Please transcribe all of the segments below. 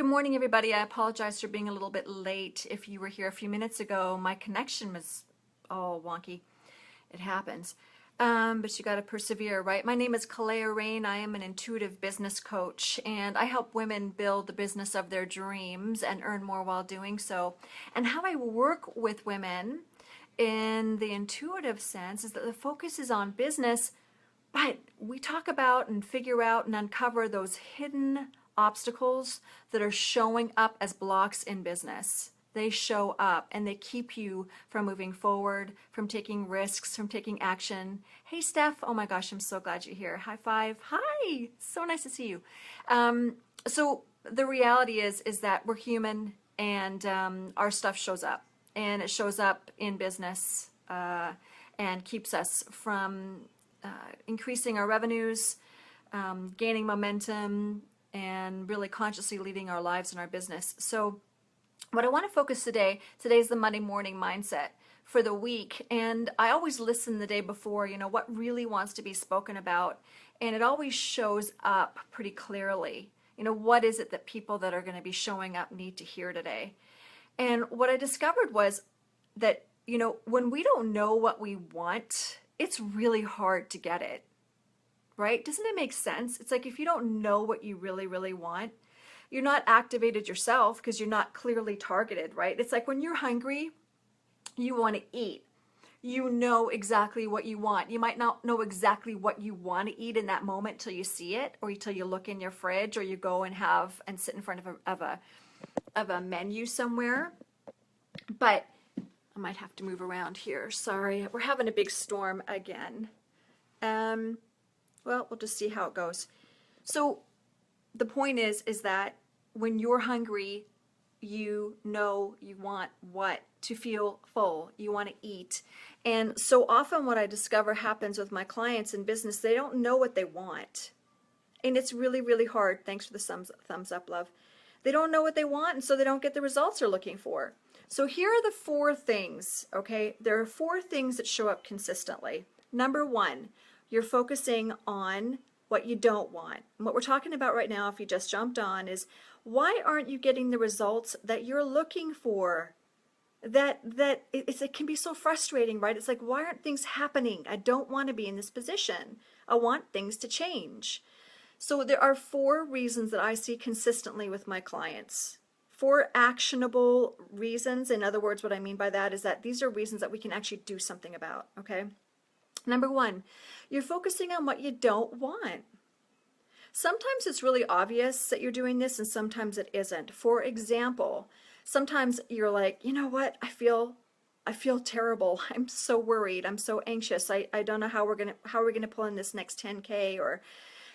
Good morning, everybody. I apologize for being a little bit late. If you were here a few minutes ago, my connection was all wonky. It happens. But you got to persevere, right? My name is Kaeleya Rayne. I am an intuitive business coach, and I help women build the business of their dreams and earn more while doing so. And how I work with women in the intuitive sense is that the focus is on business, but we talk about and figure out and uncover those hidden obstacles that are showing up as blocks in business. They show up and they keep you from moving forward, from taking risks, from taking action. Hey, Steph. Oh my gosh, I'm so glad you're here. High five. Hi. So nice to see you. So the reality is that we're human and our stuff shows up. And it shows up in business and keeps us from increasing our revenues, gaining momentum, and really consciously leading our lives and our business. So what I want to focus today's the Monday morning mindset for the week. And I always listen the day before, what really wants to be spoken about. And it always shows up pretty clearly. What is it that people that are going to be showing up need to hear today? And what I discovered was that, when we don't know what we want, it's really hard to get it, right? Doesn't it make sense? It's like if you don't know what you really, really want, you're not activated yourself because you're not clearly targeted, right? It's like when you're hungry, you want to eat. You know exactly what you want. You might not know exactly what you want to eat in that moment till you see it, or till you look in your fridge, or you go and sit in front of a menu somewhere. But I might have to move around here. Sorry, we're having a big storm again. Well, we'll just see how it goes. So the point is that when you're hungry, you know you want what? To feel full. You want to eat. And so often what I discover happens with my clients in business, they don't know what they want. And it's really, really hard. Thanks for the thumbs up, love. They don't know what they want, and so they don't get the results they're looking for. So here are the 4 things, okay? There are 4 things that show up consistently. Number 1, you're focusing on what you don't want. And what we're talking about right now, if you just jumped on, is why aren't you getting the results that you're looking for? It can be so frustrating, right? It's like, why aren't things happening? I don't want to be in this position. I want things to change. So there are 4 reasons that I see consistently with my clients. 4 actionable reasons. In other words, what I mean by that is that these are reasons that we can actually do something about, okay? Number 1, you're focusing on what you don't want. Sometimes it's really obvious that you're doing this and sometimes it isn't. For example, sometimes you're like, you know what, I feel terrible. I'm so worried. I'm so anxious. I don't know how we're gonna pull in this next 10K, or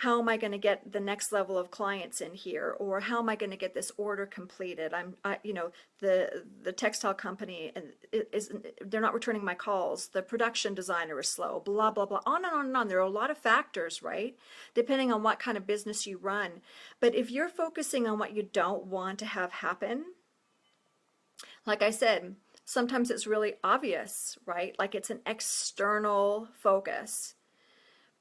how am I going to get the next level of clients in here, or how am I going to get this order completed? The textile company they're not returning my calls. The production designer is slow. Blah blah blah. On and on and on. There are a lot of factors, right? Depending on what kind of business you run. But if you're focusing on what you don't want to have happen, like I said, sometimes it's really obvious, right? Like it's an external focus.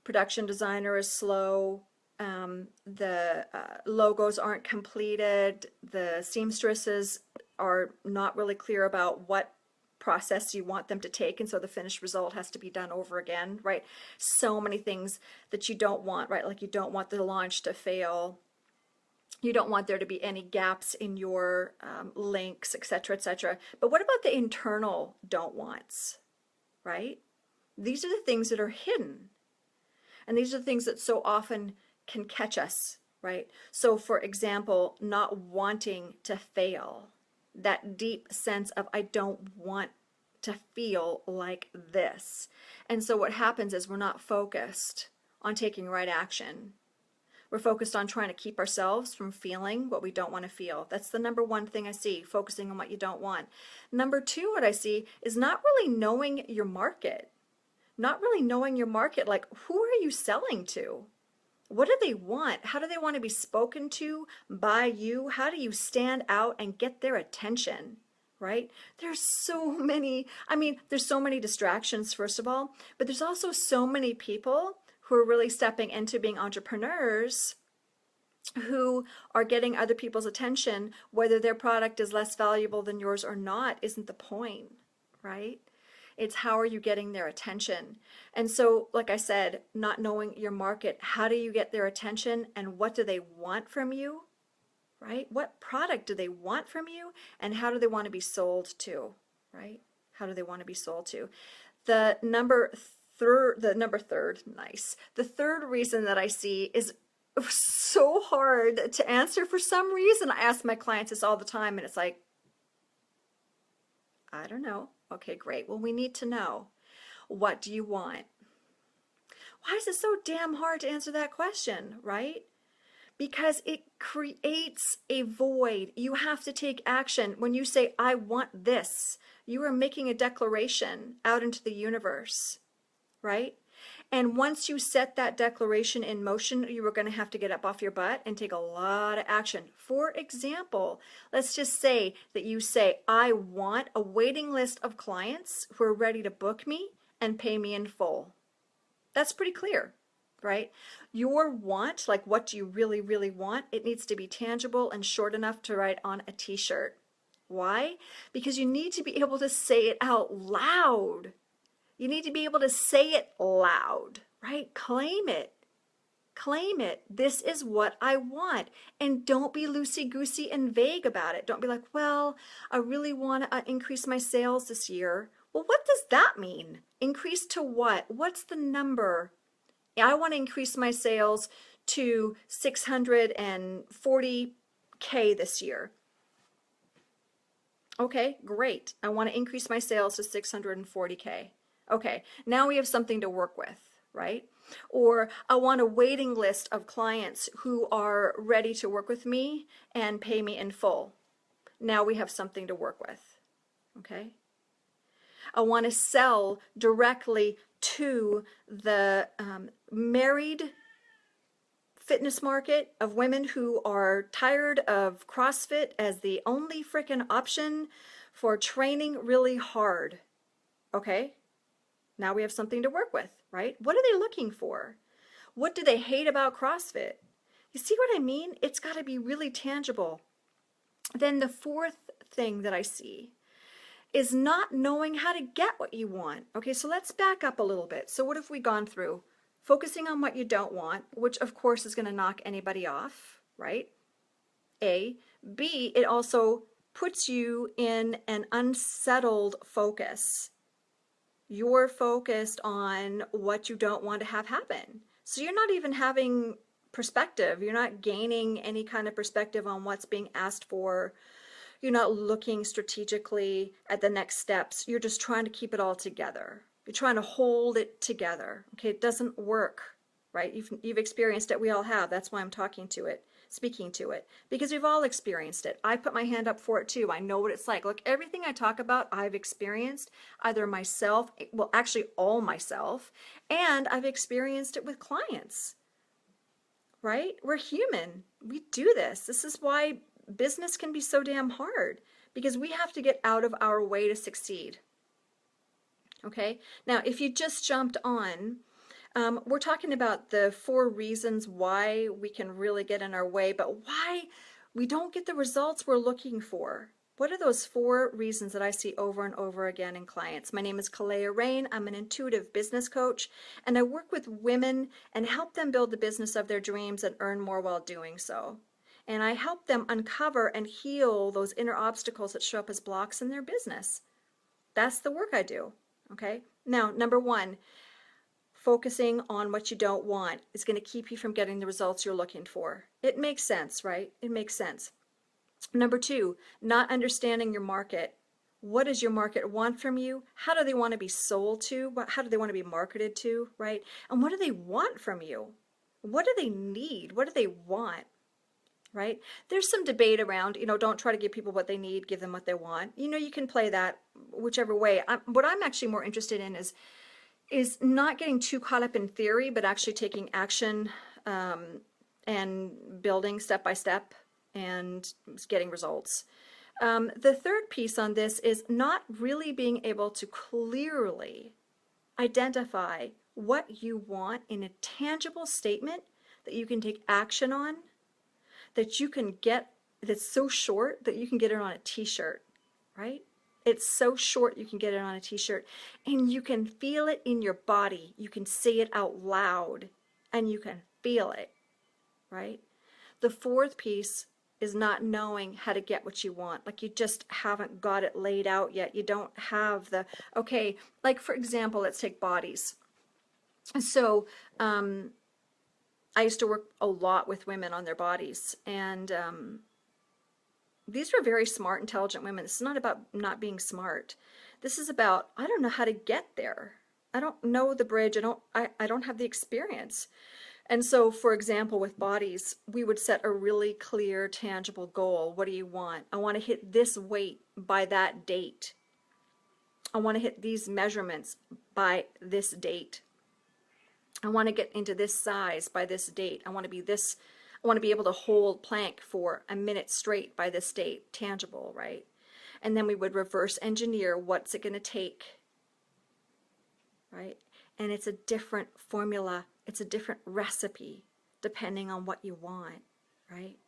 Production designer is slow, the logos aren't completed, the seamstresses are not really clear about what process you want them to take, and so the finished result has to be done over again, right? So many things that you don't want, right? Like you don't want the launch to fail. You don't want there to be any gaps in your links, etc., etc. But what about the internal don't wants, right? These are the things that are hidden. And these are the things that so often can catch us, right? So for example, not wanting to fail, that deep sense of I don't want to feel like this. And so what happens is we're not focused on taking right action. We're focused on trying to keep ourselves from feeling what we don't want to feel. That's the number 1 thing I see, focusing on what you don't want. Number 2, what I see is not really knowing your market. Not really knowing your market, like who are you selling to? What do they want? How do they want to be spoken to by you? How do you stand out and get their attention, right? There's so many distractions, first of all, but there's also so many people who are really stepping into being entrepreneurs who are getting other people's attention, whether their product is less valuable than yours or not, isn't the point, right? It's how are you getting their attention? And so, like I said, not knowing your market, how do you get their attention and what do they want from you, right? What product do they want from you and how do they want to be sold to, right? How do they want to be sold to? The number third, nice. The third reason that I see is so hard to answer. For some reason, I ask my clients this all the time, and it's like, I don't know. Okay, great. Well, we need to know. What do you want? Why is it so damn hard to answer that question, right? Because it creates a void. You have to take action. When you say, I want this, you are making a declaration out into the universe, right? And once you set that declaration in motion, you are going to have to get up off your butt and take a lot of action. For example, let's just say that you say, I want a waiting list of clients who are ready to book me and pay me in full. That's pretty clear, right? Your want, like what do you really, really want, it needs to be tangible and short enough to write on a t-shirt. Why? Because you need to be able to say it out loud. You need to be able to say it loud, right? Claim it. Claim it. This is what I want. And don't be loosey-goosey and vague about it. Don't be like, well, I really want to increase my sales this year. Well, what does that mean? Increase to what? What's the number? I want to increase my sales to 640K this year. Okay, great. I want to increase my sales to 640K. Okay, now we have something to work with, right? Or I want a waiting list of clients who are ready to work with me and pay me in full. Now we have something to work with, okay? I want to sell directly to the married fitness market of women who are tired of CrossFit as the only freaking option for training really hard, okay? Now we have something to work with, right? What are they looking for? What do they hate about CrossFit? You see what I mean? It's got to be really tangible. Then the fourth thing that I see is not knowing how to get what you want. Okay, so let's back up a little bit. So what have we gone through? Focusing on what you don't want, which of course is going to knock anybody off, right? A. B, it also puts you in an unsettled focus. You're focused on what you don't want to have happen. So you're not even having perspective. You're not gaining any kind of perspective on what's being asked for. You're not looking strategically at the next steps. You're just trying to keep it all together. You're trying to hold it together. Okay, it doesn't work, right? You've experienced it. We all have. That's why I'm speaking to it, because we've all experienced it. I put my hand up for it too. I know what it's like. Look, everything I talk about, I've experienced either myself, well, actually all myself, and I've experienced it with clients, right? We're human. We do this. This is why business can be so damn hard, because we have to get out of our way to succeed. Okay, now if you just jumped on, we're talking about the 4 reasons why we can really get in our way, but why we don't get the results we're looking for. What are those 4 reasons that I see over and over again in clients? My name is Kaeleya Rayne. I'm an intuitive business coach, and I work with women and help them build the business of their dreams and earn more while doing so. And I help them uncover and heal those inner obstacles that show up as blocks in their business. That's the work I do. Okay, now number 1, focusing on what you don't want is going to keep you from getting the results you're looking for. It makes sense, right? It makes sense. Number 2, not understanding your market. What does your market want from you? How do they want to be sold to? How do they want to be marketed to, right? And what do they want from you? What do they need? What do they want? Right? There's some debate around, don't try to give people what they need, give them what they want. You can play that whichever way. What I'm actually more interested in is not getting too caught up in theory, but actually taking action and building step by step and getting results. The third piece on this is not really being able to clearly identify what you want in a tangible statement that you can take action on. that you can get, that's so short that you can get it on a t-shirt, right? It's so short you can get it on a t-shirt, and you can feel it in your body. You can say it out loud and you can feel it, right? The fourth piece is not knowing how to get what you want. Like you just haven't got it laid out yet. You don't have the, okay, like for example, let's take bodies. So I used to work a lot with women on their bodies, and these were very smart, intelligent women. This is not about not being smart. This is about, I don't know how to get there. I don't know the bridge. I don't have the experience. And so, for example, with bodies, we would set a really clear, tangible goal. What do you want? I want to hit this weight by that date. I want to hit these measurements by this date. I want to get into this size by this date. I want to be able to hold plank for a minute straight by this date, tangible, right? And then we would reverse engineer what's it going to take, right? And it's a different formula. It's a different recipe depending on what you want, right?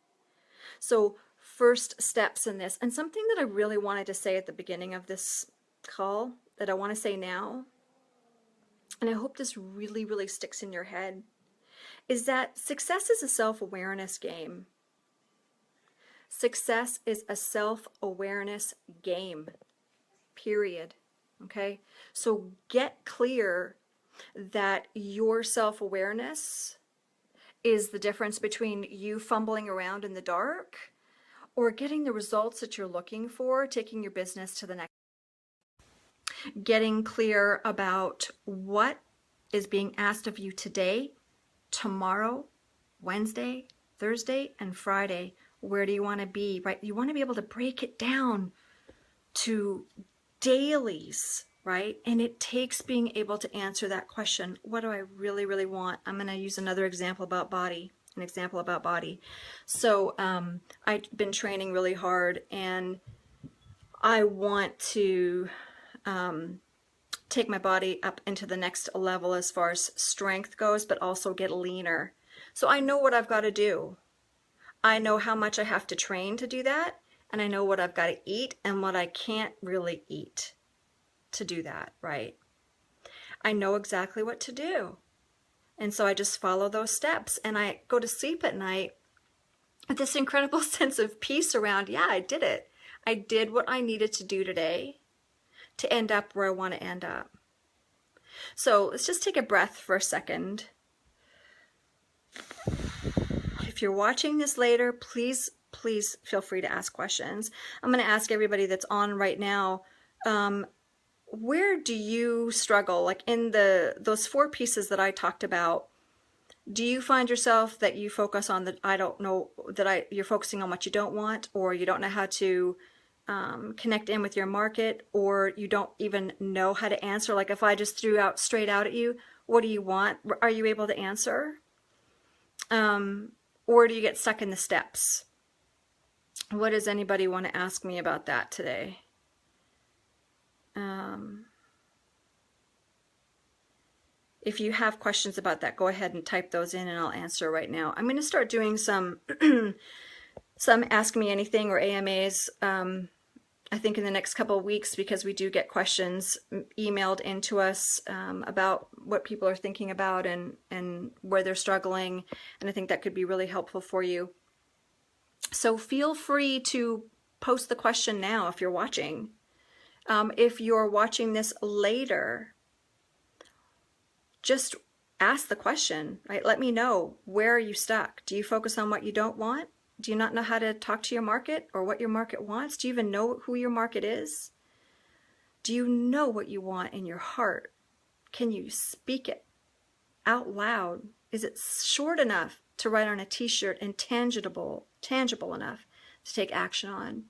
So first steps in this, and something that I really wanted to say at the beginning of this call that I want to say now, and I hope this really, really sticks in your head, is that success is a self-awareness game. Success is a self-awareness game, period. Okay? So get clear that your self-awareness is the difference between you fumbling around in the dark or getting the results that you're looking for, taking your business to the next. Getting clear about what is being asked of you today, tomorrow, Wednesday, Thursday, and Friday. Where do you want to be, right? You want to be able to break it down to dailies, right? And it takes being able to answer that question, what do I really, really want? I'm going to use another example about body, So I've been training really hard, and I want to take my body up into the next level as far as strength goes, but also get leaner. So I know what I've got to do. I know how much I have to train to do that, and I know what I've got to eat and what I can't really eat to do that, right? I know exactly what to do. And so I just follow those steps, and I go to sleep at night with this incredible sense of peace around, yeah, I did it. I did what I needed to do today to end up where I want to end up. So let's just take a breath for a second. If you're watching this later, please feel free to ask questions. I'm going to ask everybody that's on right now, where do you struggle? Like in those 4 pieces that I talked about, do you find yourself that you focus on you're focusing on what you don't want, or you don't know how to connect in with your market, or you don't even know how to answer? Like if I just threw out straight out at you, what do you want? Are you able to answer? Or do you get stuck in the steps? What does anybody want to ask me about that today? If you have questions about that, go ahead and type those in and I'll answer right now. I'm going to start doing some Ask Me Anything or AMAs, I think in the next couple of weeks, because we do get questions emailed into us about what people are thinking about and where they're struggling, and I think that could be really helpful for you. So feel free to post the question now if you're watching. If you're watching this later, just ask the question, right? Let me know, where are you stuck? Do you focus on what you don't want? Do you not know how to talk to your market or what your market wants? Do you even know who your market is? Do you know what you want in your heart? Can you speak it out loud? Is it short enough to write on a t-shirt and tangible enough to take action on?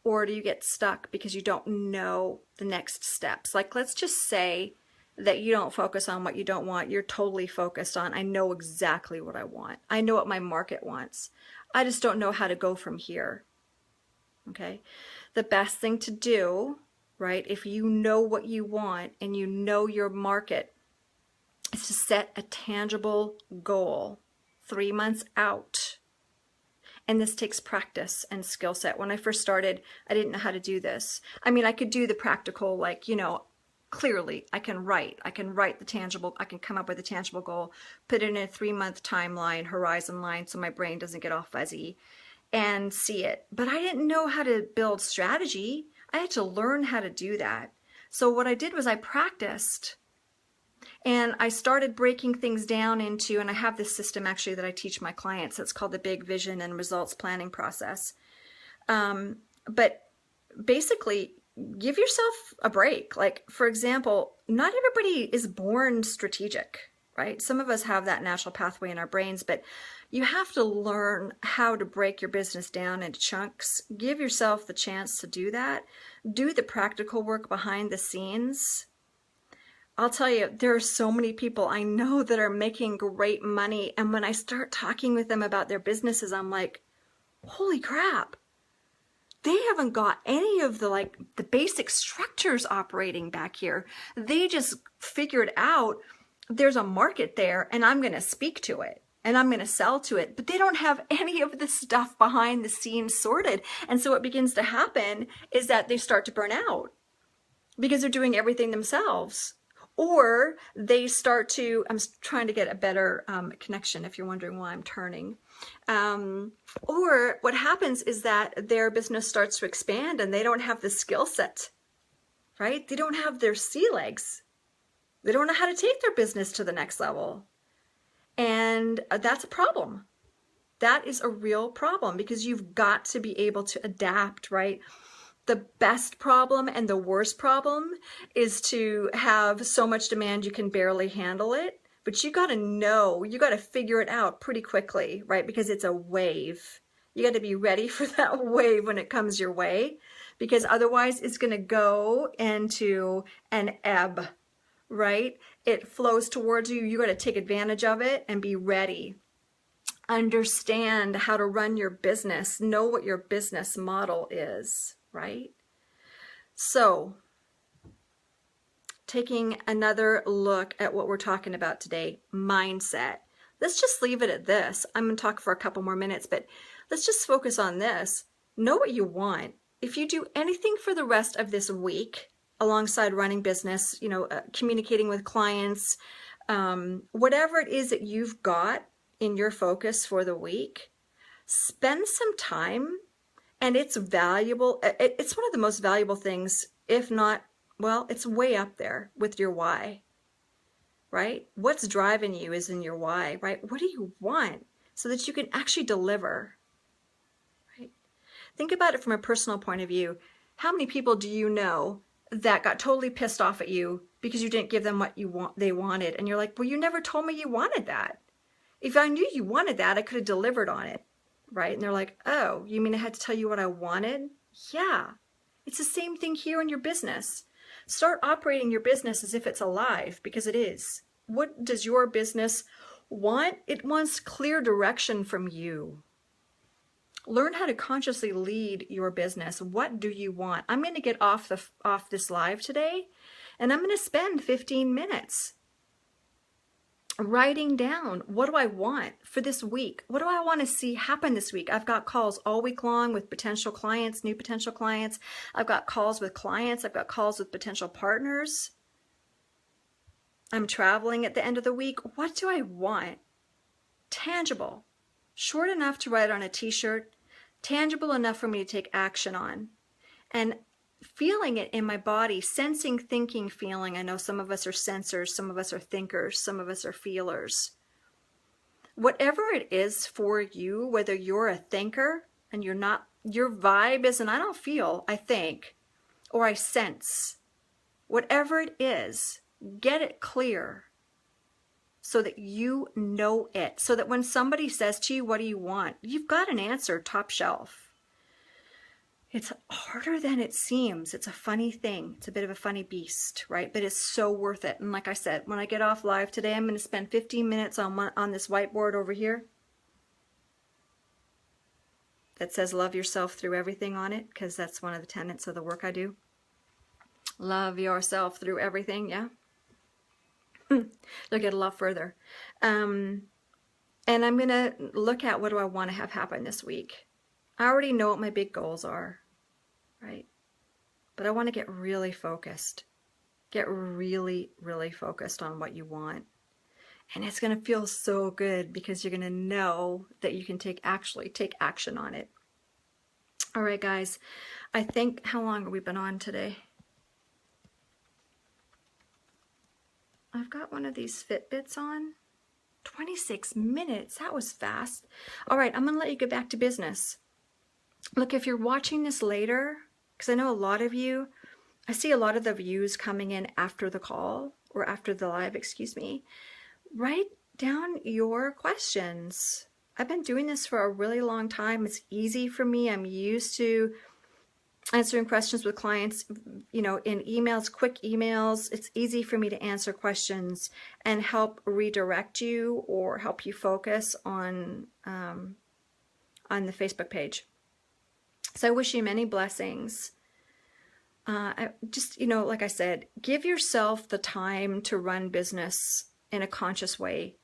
Or do you get stuck because you don't know the next steps? Like, let's just say that you don't focus on what you don't want. You're totally focused on, I know exactly what I want. I know what my market wants. I just don't know how to go from here. Okay? The best thing to do, right, if you know what you want and you know your market, is to set a tangible goal 3 months out And this takes practice and skill set. When I first started, I didn't know how to do this. I mean, I could do the practical, like, you know, clearly I can write the tangible, I can come up with a tangible goal, put it in a 3-month timeline, horizon line, so my brain doesn't get all fuzzy, and see it. But I didn't know how to build strategy. I had to learn how to do that. So what I did was I practiced, and I started breaking things down into, and I have this system actually that I teach my clients. It's called the Big Vision and Results Planning Process. But basically, give yourself a break. Like, for example, not everybody is born strategic, right? Some of us have that natural pathway in our brains, but you have to learn how to break your business down into chunks. Give yourself the chance to do that. Do the practical work behind the scenes. I'll tell you, there are so many people I know that are making great money. And when I start talking with them about their businesses, I'm like, holy crap. They haven't got any of the basic structures operating back here. They just figured out there's a market there and I'm going to speak to it and I'm going to sell to it. But they don't have any of the stuff behind the scenes sorted. And so what begins to happen is that they start to burn out because they're doing everything themselves. Or they start to, I'm trying to get a better connection if you're wondering why I'm turning. Or what happens is that their business starts to expand and they don't have the skill set, right? They don't have their sea legs. They don't know how to take their business to the next level. And that's a problem. That is a real problem because you've got to be able to adapt, right? The best problem and the worst problem is to have so much demand you can barely handle it. But you got to know, you got to figure it out pretty quickly, right? Because it's a wave. You got to be ready for that wave when it comes your way, because otherwise it's going to go into an ebb, right? It flows towards you. You got to take advantage of it and be ready. Understand how to run your business. Know what your business model is. Right? So, taking another look at what we're talking about today, mindset. Let's just leave it at this. I'm going to talk for a couple more minutes, but let's just focus on this. Know what you want. If you do anything for the rest of this week, alongside running business, you know, communicating with clients, whatever it is that you've got in your focus for the week, spend some time. And it's valuable. It's one of the most valuable things, if not, well, it's way up there with your why, right? What's driving you is in your why, right? What do you want so that you can actually deliver, right? Think about it from a personal point of view. How many people do you know that got totally pissed off at you because you didn't give them what they wanted? And you're like, well, you never told me you wanted that. If I knew you wanted that, I could have delivered on it. Right? And they're like, oh, you mean I had to tell you what I wanted? Yeah. It's the same thing here in your business. Start operating your business as if it's alive, because it is. What does your business want? It wants clear direction from you. Learn how to consciously lead your business. What do you want? I'm going to get off this live today, and I'm going to spend 15 minutes writing down, what do I want for this week? What do I want to see happen this week? I've got calls all week long with potential clients, new potential clients. I've got calls with clients. I've got calls with potential partners. I'm traveling at the end of the week. What do I want? Tangible. Short enough to write on a t-shirt. Tangible enough for me to take action on. And feeling it in my body, sensing, thinking, feeling. I know some of us are sensors, some of us are thinkers, some of us are feelers. Whatever it is for you, whether you're a thinker and you're not, your vibe is, and I don't feel, I think, or I sense. Whatever it is, get it clear so that you know it. So that when somebody says to you, what do you want? You've got an answer top shelf. It's harder than it seems. It's a funny thing. It's a bit of a funny beast, right? But it's so worth it. And like I said, when I get off live today, I'm going to spend 15 minutes on this whiteboard over here that says love yourself through everything on it, because that's one of the tenets of the work I do. Love yourself through everything, yeah? They'll get a lot further. And I'm going to look at what do I want to have happen this week. I already know what my big goals are, right? But I want to get really focused. Get really, really focused on what you want. And it's going to feel so good because you're going to know that you can actually take action on it. All right, guys. I think, how long have we been on today? I've got one of these Fitbits on. 26 minutes. That was fast. All right, I'm going to let you get back to business. Look, if you're watching this later, because I know a lot of you, I see a lot of the views coming in after the call or after the live, excuse me. Write down your questions. I've been doing this for a really long time. It's easy for me. I'm used to answering questions with clients, you know, in emails, quick emails. It's easy for me to answer questions and help redirect you or help you focus on the Facebook page. So I wish you many blessings. Just, you know, like I said, give yourself the time to run business in a conscious way.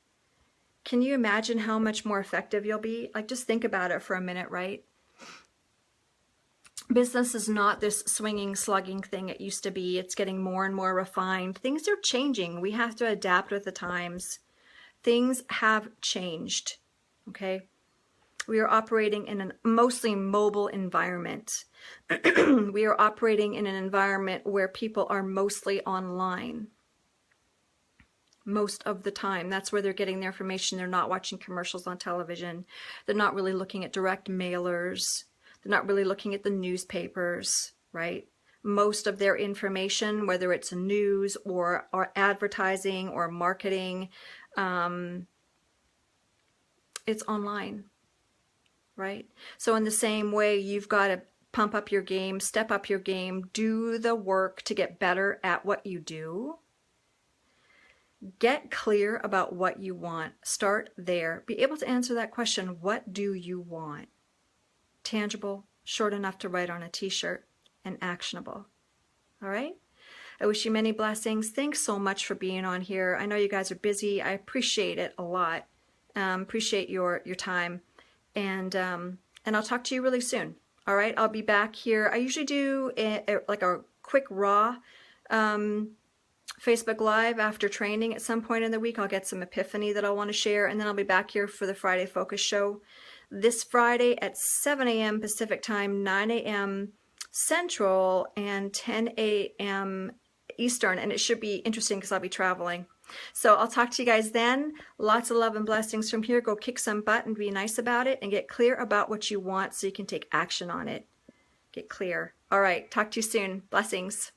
Can you imagine how much more effective you'll be? Like, just think about it for a minute, right? Business is not this swinging, slugging thing it used to be. It's getting more and more refined. Things are changing. We have to adapt with the times. Things have changed, okay? We are operating in a mostly mobile environment. We are operating in an environment where people are mostly online. Most of the time. That's where they're getting their information. They're not watching commercials on television. They're not really looking at direct mailers. They're not really looking at the newspapers, right? Most of their information, whether it's news or advertising or marketing, it's online, right? So in the same way, you've got to pump up your game, step up your game, do the work to get better at what you do. Get clear about what you want. Start there. Be able to answer that question, what do you want? Tangible, short enough to write on a t-shirt, and actionable. All right? I wish you many blessings. Thanks so much for being on here. I know you guys are busy. I appreciate it a lot. Appreciate your time. And I'll talk to you really soon. All right? I'll be back here. I usually do like a quick raw Facebook Live after training at some point in the week. I'll get some epiphany that I'll want to share, and then I'll be back here for the Friday Focus Show this Friday at 7 a.m. Pacific Time, 9 a.m. Central, and 10 a.m. Eastern. And it should be interesting because I'll be traveling. So I'll talk to you guys then. Lots of love and blessings from here. Go kick some butt and be nice about it and get clear about what you want so you can take action on it. Get clear. All right. Talk to you soon. Blessings.